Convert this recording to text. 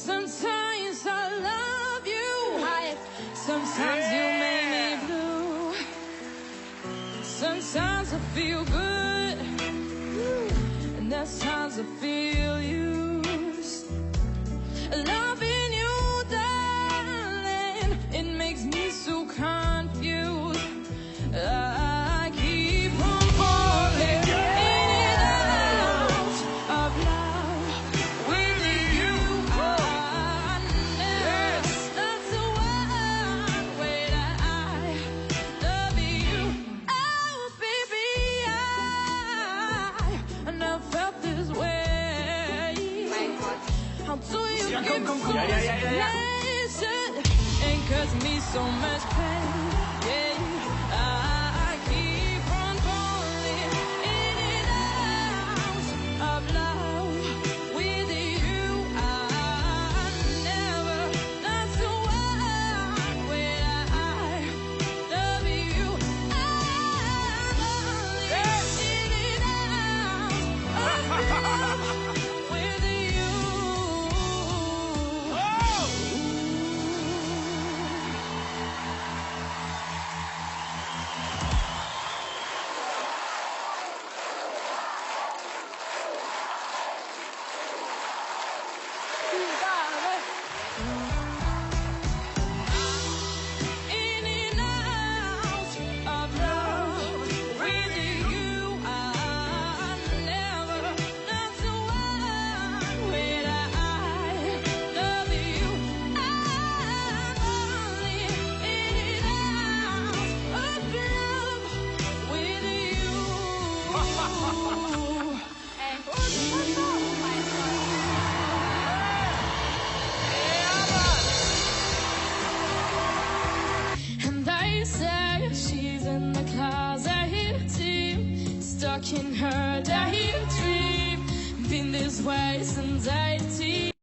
Sometimes I love you. Sometimes you make me blue. Sometimes I feel good, and there's times I feel used. Loving you, darling, it makes me so confused. I keep on falling in and out of love with you. I never stop to way that I love you. Oh, baby, I never felt this way. How do you give so much pleasure and cause me so much pain? Yeah, I keep on falling in and out of love with you. I never thought to way that I love you. I'm falling in and out of love with you. In and out of love with you. I never thought to way that I love you. I'm falling in and out of love with you. And they say she's in the closet, deep, stuck in her daydream. Been this way since 8